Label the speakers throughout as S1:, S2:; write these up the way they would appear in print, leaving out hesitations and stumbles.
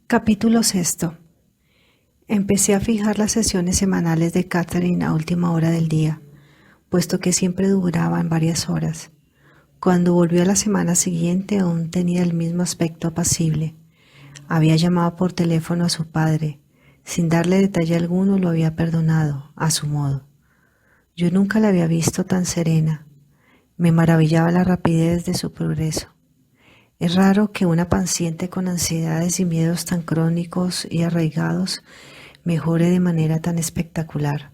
S1: Capítulo sexto. Empecé a fijar las sesiones semanales de Catherine a última hora del día, puesto que siempre duraban varias horas. Cuando volvió a la semana siguiente aún tenía el mismo aspecto apacible. Había llamado por teléfono a su padre. Sin darle detalle alguno lo había perdonado, a su modo. Yo nunca la había visto tan serena. Me maravillaba la rapidez de su progreso. Es raro que una paciente con ansiedades y miedos tan crónicos y arraigados mejore de manera tan espectacular.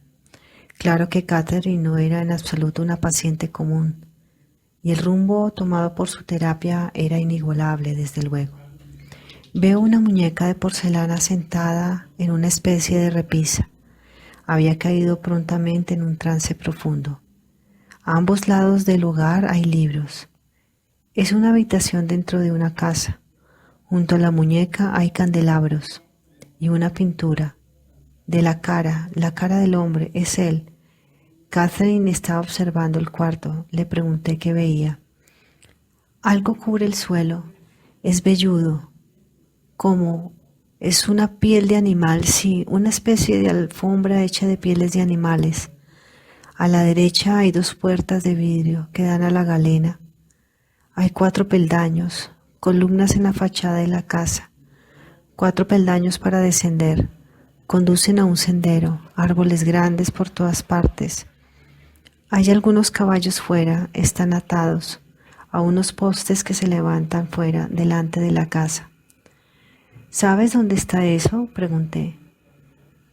S1: Claro que Catherine no era en absoluto una paciente común, y el rumbo tomado por su terapia era inigualable, desde luego. Veo una muñeca de porcelana sentada en una especie de repisa. Había caído prontamente en un trance profundo. A ambos lados del hogar hay libros. Es una habitación dentro de una casa. Junto a la muñeca hay candelabros y una pintura. De la cara del hombre, es él. Catherine estaba observando el cuarto. Le pregunté qué veía. Algo cubre el suelo. Es velludo. ¿Cómo? Es una piel de animal, sí, una especie de alfombra hecha de pieles de animales. A la derecha hay dos puertas de vidrio que dan a la galena. Hay 4 peldaños, columnas en la fachada de la casa. 4 peldaños para descender. Conducen a un sendero, árboles grandes por todas partes. Hay algunos caballos fuera, están atados a unos postes que se levantan fuera, delante de la casa. ¿Sabes dónde está eso?, pregunté.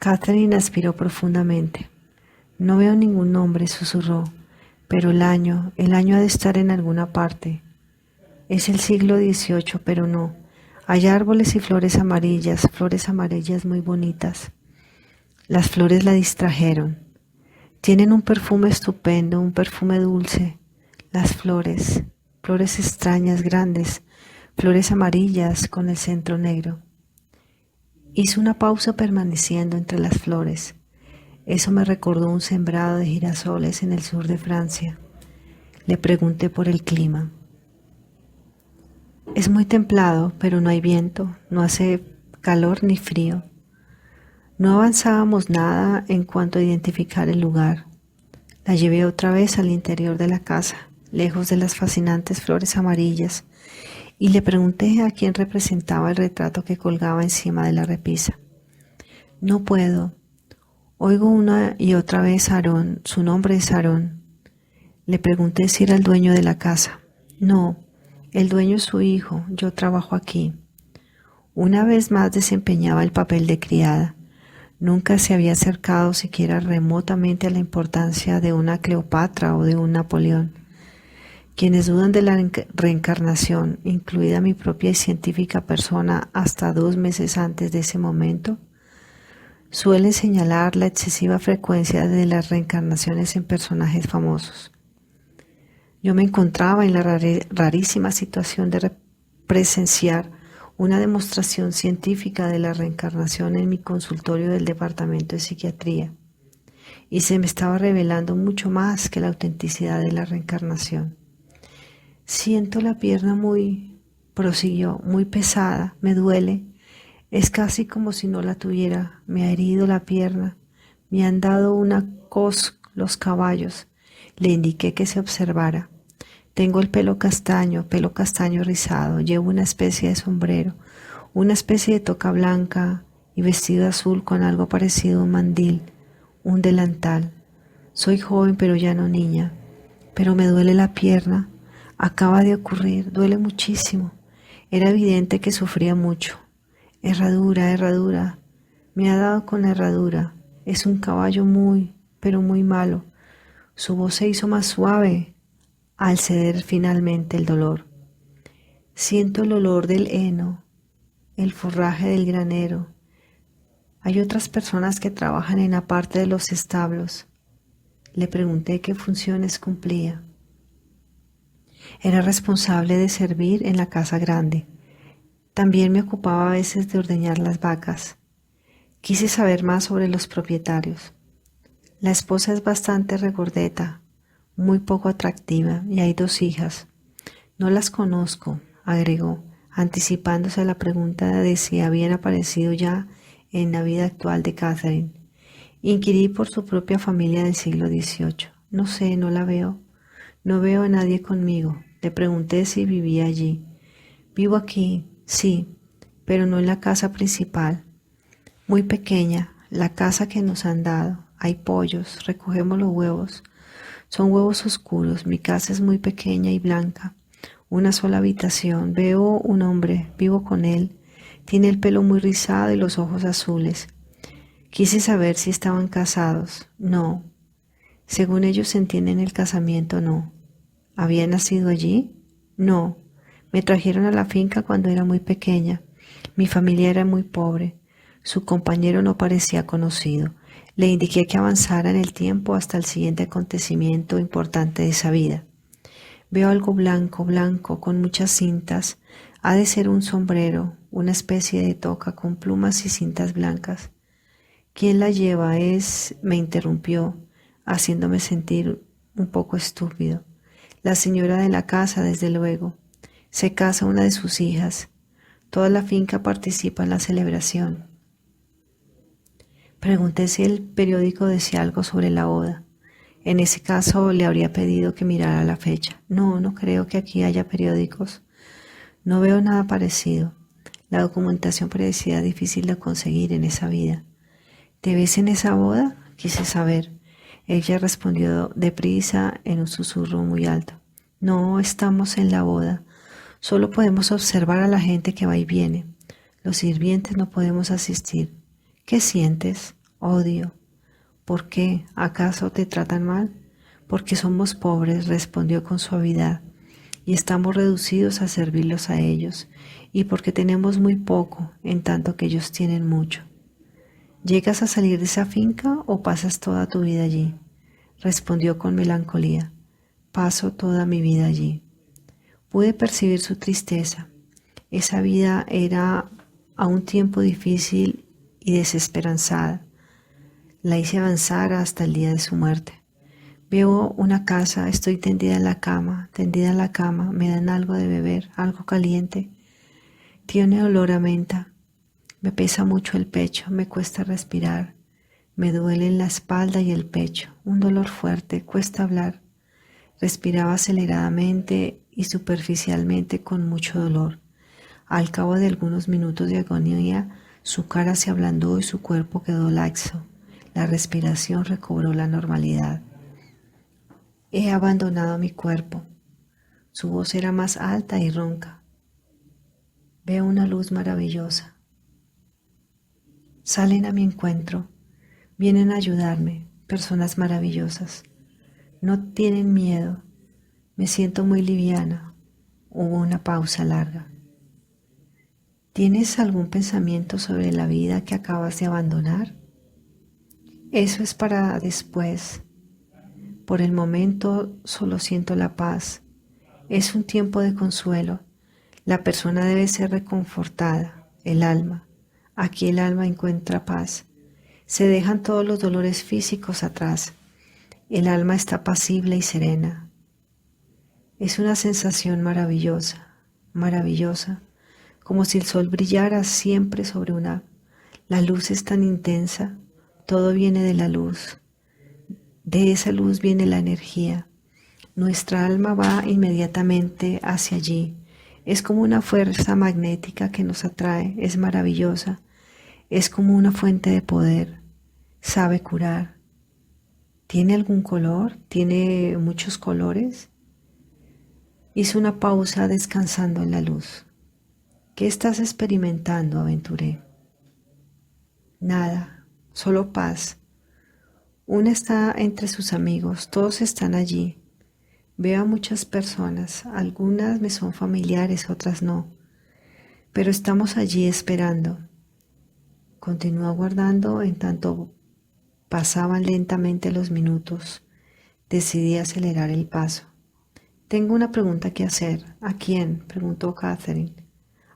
S1: Catherine aspiró profundamente. No veo ningún nombre, susurró, pero el año ha de estar en alguna parte. Es el siglo XVIII, pero no. Hay árboles y flores amarillas muy bonitas. Las flores la distrajeron. Tienen un perfume estupendo, un perfume dulce. Las flores extrañas, grandes, flores amarillas con el centro negro. Hizo una pausa permaneciendo entre las flores. Eso me recordó un sembrado de girasoles en el sur de Francia. Le pregunté por el clima. Es muy templado, pero no hay viento, no hace calor ni frío. No avanzábamos nada en cuanto a identificar el lugar. La llevé otra vez al interior de la casa, lejos de las fascinantes flores amarillas, y le pregunté a quién representaba el retrato que colgaba encima de la repisa. No puedo. Oigo una y otra vez Aarón, su nombre es Aarón. Le pregunté si era el dueño de la casa. No, el dueño es su hijo, yo trabajo aquí. Una vez más desempeñaba el papel de criada. Nunca se había acercado siquiera remotamente a la importancia de una Cleopatra o de un Napoleón. Quienes dudan de la reencarnación, incluida mi propia y científica persona hasta 2 meses antes de ese momento, suelen señalar la excesiva frecuencia de las reencarnaciones en personajes famosos. Yo me encontraba en la rarísima situación de presenciar una demostración científica de la reencarnación en mi consultorio del departamento de psiquiatría, y se me estaba revelando mucho más que la autenticidad de la reencarnación. Siento la pierna prosiguió, muy pesada, me duele, es casi como si no la tuviera, me ha herido la pierna, me han dado una cos los caballos. Le indiqué que se observara. Tengo el pelo castaño rizado, llevo una especie de sombrero, una especie de toca blanca y vestido azul con algo parecido a un mandil, un delantal. Soy joven pero ya no niña, pero me duele la pierna, acaba de ocurrir, duele muchísimo. Era evidente que sufría mucho. Herradura, me ha dado con la herradura, es un caballo pero muy malo. Su voz se hizo más suave al ceder finalmente el dolor. Siento el olor del heno, el forraje del granero. Hay otras personas que trabajan en la parte de los establos. Le pregunté qué funciones cumplía. Era responsable de servir en la casa grande. También me ocupaba a veces de ordeñar las vacas. Quise saber más sobre los propietarios. La esposa es bastante regordeta, muy poco atractiva, y hay 2 hijas. No las conozco, agregó. anticipándose a la pregunta de si habían aparecido ya en la vida actual de Catherine. Inquirí por su propia familia del siglo XVIII. No sé, no la veo. No veo a nadie conmigo. Le pregunté si vivía allí. Vivo aquí, sí, pero no en la casa principal. Muy pequeña, la casa que nos han dado. Hay pollos, recogemos los huevos. Son huevos oscuros. Mi casa es muy pequeña y blanca. Una sola habitación. Veo un hombre, vivo con él. Tiene el pelo muy rizado y los ojos azules. Quise saber si estaban casados. No. Según ellos entienden el casamiento, no. ¿Había nacido allí? No. Me trajeron a la finca cuando era muy pequeña. Mi familia era muy pobre. Su compañero no parecía conocido. Le indiqué que avanzara en el tiempo hasta el siguiente acontecimiento importante de esa vida. Veo algo blanco, blanco, con muchas cintas. Ha de ser un sombrero, una especie de toca con plumas y cintas blancas. ¿Quién la lleva? Me interrumpió, haciéndome sentir un poco estúpido. La señora de la casa, desde luego. Se casa una de sus hijas. Toda la finca participa en la celebración. Pregunté si el periódico decía algo sobre la boda. En ese caso le habría pedido que mirara la fecha. No, no creo que aquí haya periódicos. No veo nada parecido. La documentación parecía difícil de conseguir en esa vida. ¿Te ves en esa boda? Quise saber. Ella respondió deprisa en un susurro muy alto. No estamos en la boda. Solo podemos observar a la gente que va y viene. Los sirvientes no podemos asistir. ¿Qué sientes? Odio. ¿Por qué? ¿Acaso te tratan mal? Porque somos pobres, respondió con suavidad, y estamos reducidos a servirlos a ellos, y porque tenemos muy poco, en tanto que ellos tienen mucho. ¿Llegas a salir de esa finca o pasas toda tu vida allí? Respondió con melancolía. Paso toda mi vida allí. Pude percibir su tristeza. Esa vida era a un tiempo difícil y desesperanzada. La hice avanzar hasta el día de su muerte. Veo una casa, estoy tendida en la cama, me dan algo de beber, algo caliente. Tiene olor a menta. Me pesa mucho el pecho, me cuesta respirar. Me duele la espalda y el pecho, un dolor fuerte, cuesta hablar. Respiraba aceleradamente y superficialmente con mucho dolor. Al cabo de algunos minutos de agonía, su cara se ablandó y su cuerpo quedó laxo. La respiración recobró la normalidad. He abandonado mi cuerpo. Su voz era más alta y ronca. Veo una luz maravillosa. Salen a mi encuentro. Vienen a ayudarme. Personas maravillosas. No tienen miedo. Me siento muy liviana. Hubo una pausa larga. ¿Tienes algún pensamiento sobre la vida que acabas de abandonar? Eso es para después. Por el momento solo siento la paz. Es un tiempo de consuelo. La persona debe ser reconfortada, el alma. Aquí el alma encuentra paz. Se dejan todos los dolores físicos atrás. El alma está apacible y serena. Es una sensación maravillosa, maravillosa, como si el sol brillara siempre sobre una. La luz es tan intensa, todo viene de la luz. De esa luz viene la energía. Nuestra alma va inmediatamente hacia allí. Es como una fuerza magnética que nos atrae, es maravillosa. Es como una fuente de poder. Sabe curar. ¿Tiene algún color? ¿Tiene muchos colores? Hice una pausa descansando en la luz. ¿Qué estás experimentando, aventuré? Nada, solo paz. Una está entre sus amigos, todos están allí. Veo a muchas personas, algunas me son familiares, otras no, pero estamos allí esperando. Continuó aguardando en tanto pasaban lentamente los minutos. Decidí acelerar el paso. Tengo una pregunta que hacer. ¿A quién? Preguntó Catherine.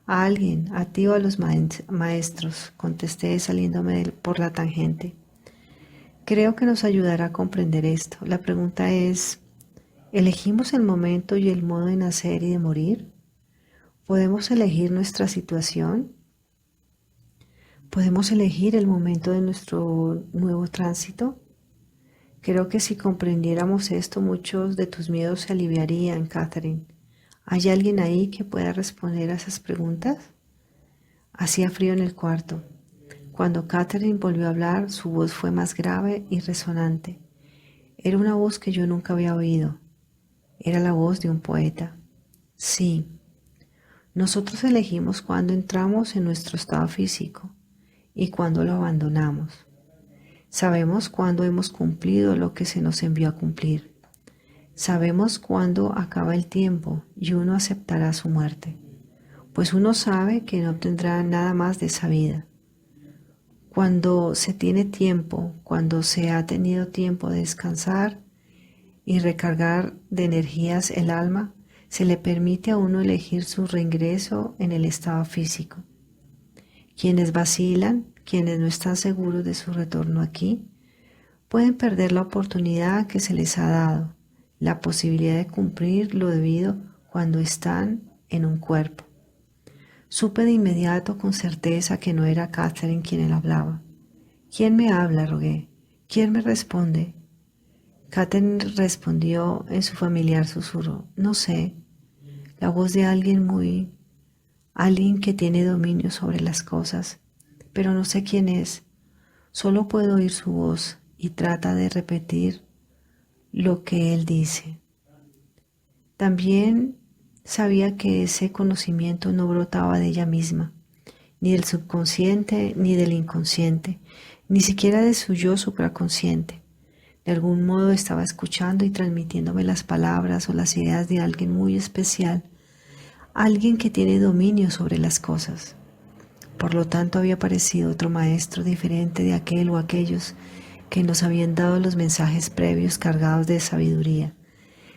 S1: A alguien, a ti o a los maestros, contesté saliéndome por la tangente. Creo que nos ayudará a comprender esto. La pregunta es, ¿elegimos el momento y el modo de nacer y de morir? ¿Podemos elegir nuestra situación? ¿Podemos elegir el momento de nuestro nuevo tránsito? Creo que si comprendiéramos esto, muchos de tus miedos se aliviarían, Catherine. ¿Hay alguien ahí que pueda responder a esas preguntas? Hacía frío en el cuarto. Cuando Catherine volvió a hablar, su voz fue más grave y resonante. Era una voz que yo nunca había oído. Era la voz de un poeta. Sí, nosotros elegimos cuándo entramos en nuestro estado físico y cuándo lo abandonamos. Sabemos cuándo hemos cumplido lo que se nos envió a cumplir. Sabemos cuándo acaba el tiempo y uno aceptará su muerte, pues uno sabe que no obtendrá nada más de esa vida. Cuando se tiene tiempo, cuando se ha tenido tiempo de descansar y recargar de energías el alma, se le permite a uno elegir su reingreso en el estado físico. Quienes vacilan, quienes no están seguros de su retorno aquí, pueden perder la oportunidad que se les ha dado, la posibilidad de cumplir lo debido cuando están en un cuerpo. Supe de inmediato con certeza que no era Catherine quien él hablaba. ¿Quién me habla?, rogué. ¿Quién me responde? Catherine respondió en su familiar susurro. No sé, la voz de alguien que tiene dominio sobre las cosas, pero no sé quién es. Solo puedo oír su voz y trata de repetir lo que él dice. También sabía que ese conocimiento no brotaba de ella misma, ni del subconsciente ni del inconsciente, ni siquiera de su yo supraconsciente. De algún modo estaba escuchando y transmitiéndome las palabras o las ideas de alguien muy especial, alguien que tiene dominio sobre las cosas. Por lo tanto, había aparecido otro maestro diferente de aquel o aquellos que nos habían dado los mensajes previos cargados de sabiduría.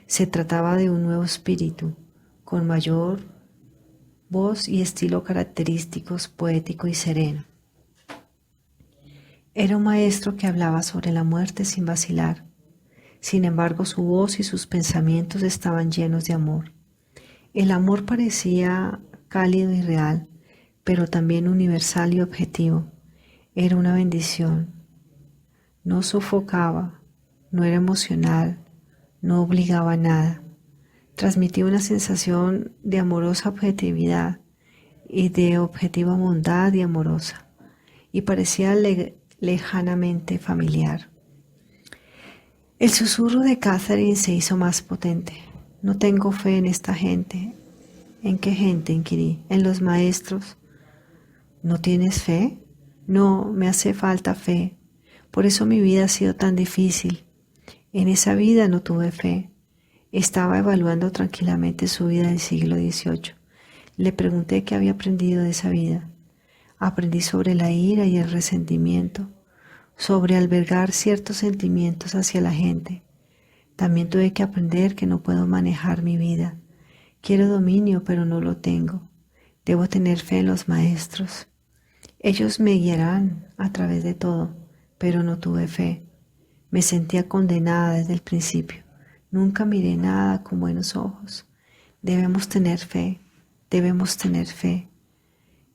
S1: Se trataba de un nuevo espíritu, con mayor voz y estilo característicos, poético y sereno. Era un maestro que hablaba sobre la muerte sin vacilar. Sin embargo, su voz y sus pensamientos estaban llenos de amor. El amor parecía cálido y real, pero también universal y objetivo. Era una bendición. No sofocaba, no era emocional, no obligaba a nada. Transmitía una sensación de amorosa objetividad y de objetiva bondad y amorosa, y parecía lejanamente familiar. El susurro de Catherine se hizo más potente. No tengo fe en esta gente. ¿En qué gente?, inquirí. ¿En los maestros? ¿No tienes fe? No, me hace falta fe. Por eso mi vida ha sido tan difícil. En esa vida no tuve fe. Estaba evaluando tranquilamente su vida del siglo XVIII. Le pregunté qué había aprendido de esa vida. Aprendí sobre la ira y el resentimiento, sobre albergar ciertos sentimientos hacia la gente. También tuve que aprender que no puedo manejar mi vida. Quiero dominio, pero no lo tengo. Debo tener fe en los maestros. Ellos me guiarán a través de todo, pero no tuve fe. Me sentía condenada desde el principio. Nunca miré nada con buenos ojos. Debemos tener fe, debemos tener fe.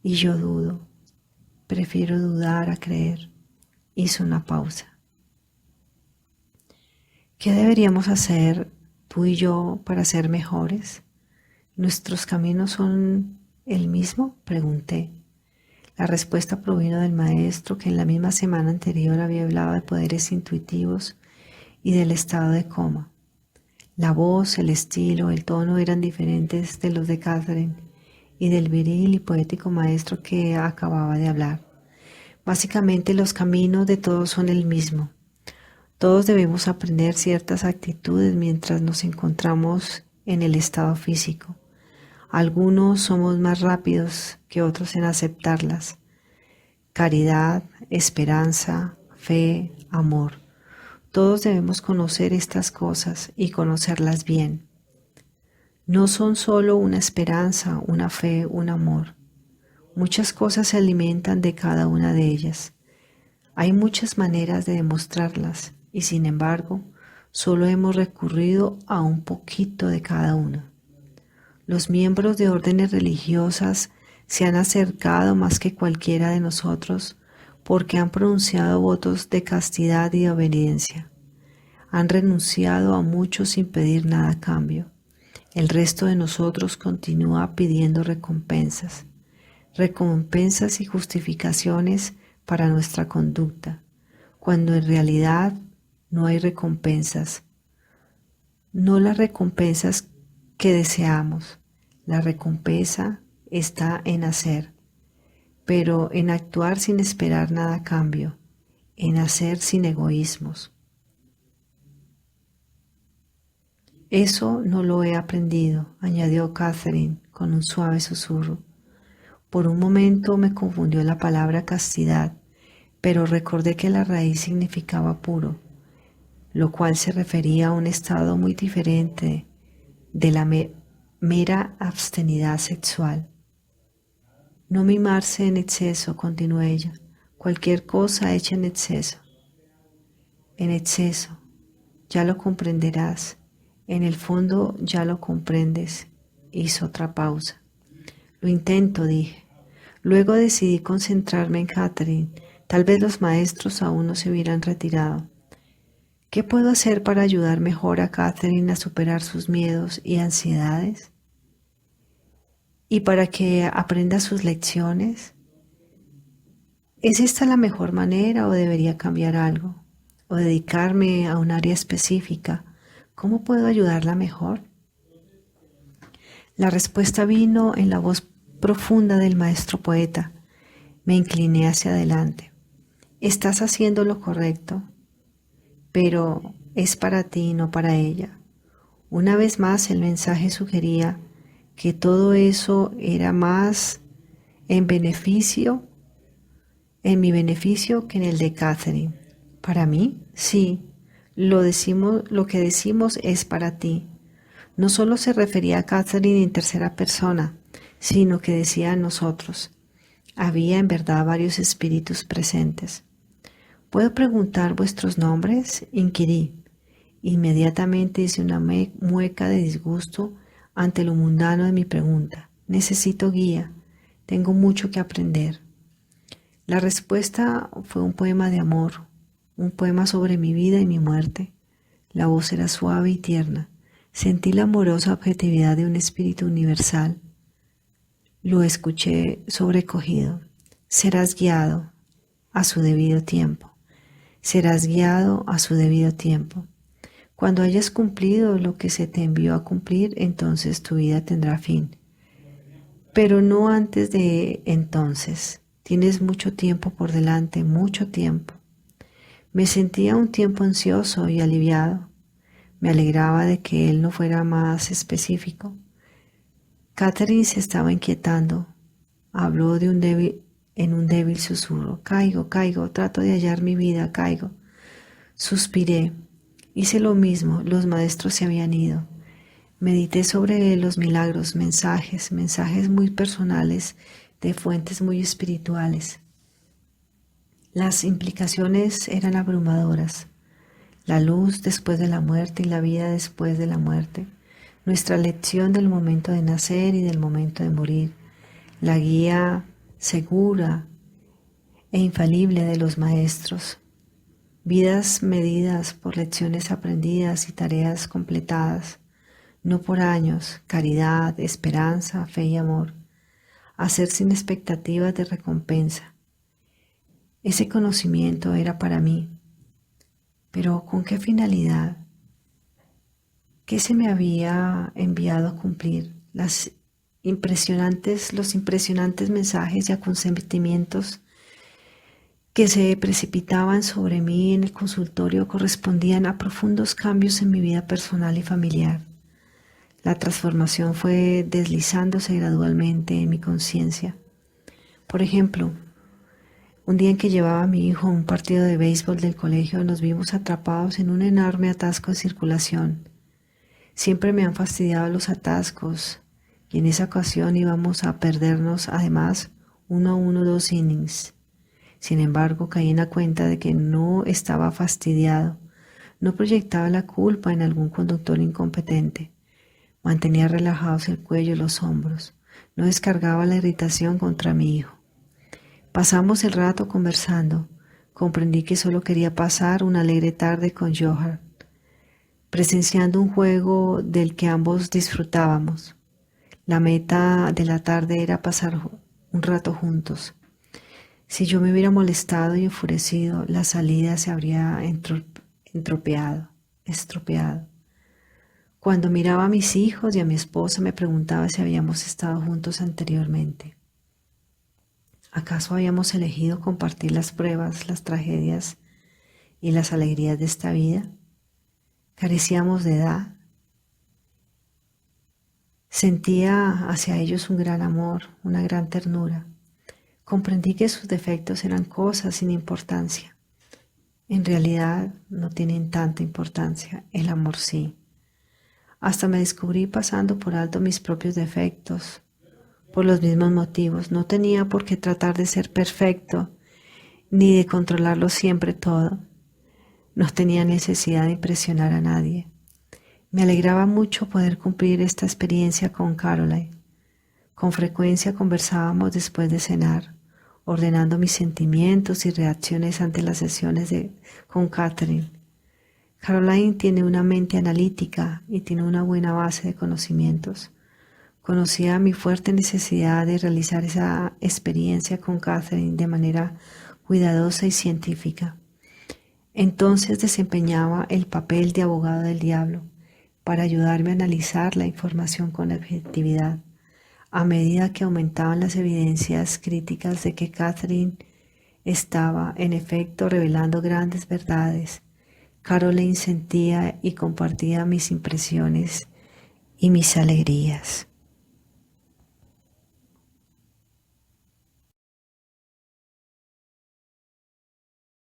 S1: Y yo dudo. Prefiero dudar a creer. Hizo una pausa. ¿Qué deberíamos hacer tú y yo para ser mejores? ¿Nuestros caminos son el mismo?, pregunté. La respuesta provino del maestro que en la misma semana anterior había hablado de poderes intuitivos y del estado de coma. La voz, el estilo, el tono eran diferentes de los de Catherine y del viril y poético maestro que acababa de hablar. Básicamente los caminos de todos son el mismo. Todos debemos aprender ciertas actitudes mientras nos encontramos en el estado físico. Algunos somos más rápidos que otros en aceptarlas. Caridad, esperanza, fe, amor. Todos debemos conocer estas cosas y conocerlas bien. No son solo una esperanza, una fe, un amor. Muchas cosas se alimentan de cada una de ellas. Hay muchas maneras de demostrarlas y sin embargo, solo hemos recurrido a un poquito de cada una. Los miembros de órdenes religiosas se han acercado más que cualquiera de nosotros porque han pronunciado votos de castidad y de obediencia. Han renunciado a mucho sin pedir nada a cambio. El resto de nosotros continúa pidiendo recompensas y justificaciones para nuestra conducta, cuando en realidad no hay recompensas. No las recompensas que deseamos. La recompensa está en hacer, pero en actuar sin esperar nada a cambio, en hacer sin egoísmos. Eso no lo he aprendido, añadió Catherine con un suave susurro. Por un momento me confundió la palabra castidad, pero recordé que la raíz significaba puro, lo cual se refería a un estado muy diferente de la mera abstenidad sexual. No mimarse en exceso, continuó ella, cualquier cosa hecha en exceso. En exceso, ya lo comprenderás, en el fondo ya lo comprendes, hizo otra pausa. Lo intento, dije. Luego decidí concentrarme en Catherine. Tal vez los maestros aún no se hubieran retirado. ¿Qué puedo hacer para ayudar mejor a Catherine a superar sus miedos y ansiedades? ¿Y para que aprenda sus lecciones? ¿Es esta la mejor manera o debería cambiar algo? ¿O dedicarme a un área específica? ¿Cómo puedo ayudarla mejor? La respuesta vino en la voz profunda del maestro poeta. Me incliné hacia adelante. Estás haciendo lo correcto, pero es para ti y no para ella. Una vez más el mensaje sugería que todo eso era más en mi beneficio que en el de Catherine. ¿Para mí? Sí, lo que decimos es para ti. No solo se refería a Catherine en tercera persona, sino que decía a nosotros. Había en verdad varios espíritus presentes. ¿Puedo preguntar vuestros nombres? Inquirí. Inmediatamente hice una mueca de disgusto ante lo mundano de mi pregunta. Necesito guía. Tengo mucho que aprender. La respuesta fue un poema de amor, un poema sobre mi vida y mi muerte. La voz era suave y tierna. Sentí la amorosa objetividad de un espíritu universal. Lo escuché sobrecogido. Serás guiado a su debido tiempo. Serás guiado a su debido tiempo. Cuando hayas cumplido lo que se te envió a cumplir, entonces tu vida tendrá fin. Pero no antes de entonces. Tienes mucho tiempo por delante, mucho tiempo. Me sentía un tiempo ansioso y aliviado. Me alegraba de que él no fuera más específico. Catherine se estaba inquietando. Habló en un débil susurro. Caigo, trato de hallar mi vida, caigo. Suspiré. Hice lo mismo, los maestros se habían ido. Medité sobre los milagros, mensajes muy personales de fuentes muy espirituales. Las implicaciones eran abrumadoras. La luz después de la muerte y la vida después de la muerte. Nuestra lección del momento de nacer y del momento de morir. La guía segura e infalible de los maestros. Vidas medidas por lecciones aprendidas y tareas completadas, no por años, caridad, esperanza, fe y amor. Hacer sin expectativas de recompensa. Ese conocimiento era para mí, pero ¿con qué finalidad? ¿Qué se me había enviado a cumplir? Los impresionantes mensajes y acontecimientos que se precipitaban sobre mí en el consultorio correspondían a profundos cambios en mi vida personal y familiar. La transformación fue deslizándose gradualmente en mi conciencia. Por ejemplo, un día en que llevaba a mi hijo a un partido de béisbol del colegio, nos vimos atrapados en un enorme atasco de circulación. Siempre me han fastidiado los atascos y en esa ocasión íbamos a perdernos además 1-1 2 innings. Sin embargo, caí en la cuenta de que no estaba fastidiado. No proyectaba la culpa en algún conductor incompetente. Mantenía relajados el cuello y los hombros. No descargaba la irritación contra mi hijo. Pasamos el rato conversando. Comprendí que solo quería pasar una alegre tarde con Johan, presenciando un juego del que ambos disfrutábamos. La meta de la tarde era pasar un rato juntos. Si yo me hubiera molestado y enfurecido, la salida se habría estropeado. Cuando miraba a mis hijos y a mi esposa me preguntaba si habíamos estado juntos anteriormente. ¿Acaso habíamos elegido compartir las pruebas, las tragedias y las alegrías de esta vida? Carecíamos de edad. Sentía hacia ellos un gran amor, una gran ternura. Comprendí que sus defectos eran cosas sin importancia. En realidad no tienen tanta importancia, el amor sí. Hasta me descubrí pasando por alto mis propios defectos, por los mismos motivos. No tenía por qué tratar de ser perfecto, ni de controlarlo siempre todo. No tenía necesidad de impresionar a nadie. Me alegraba mucho poder cumplir esta experiencia con Caroline. Con frecuencia conversábamos después de cenar, ordenando mis sentimientos y reacciones ante las sesiones con Catherine. Caroline tiene una mente analítica y tiene una buena base de conocimientos. Conocía mi fuerte necesidad de realizar esa experiencia con Catherine de manera cuidadosa y científica. Entonces desempeñaba el papel de abogado del diablo para ayudarme a analizar la información con objetividad. A medida que aumentaban las evidencias críticas de que Catherine estaba, en efecto, revelando grandes verdades, Caroline sentía y compartía mis impresiones y mis alegrías.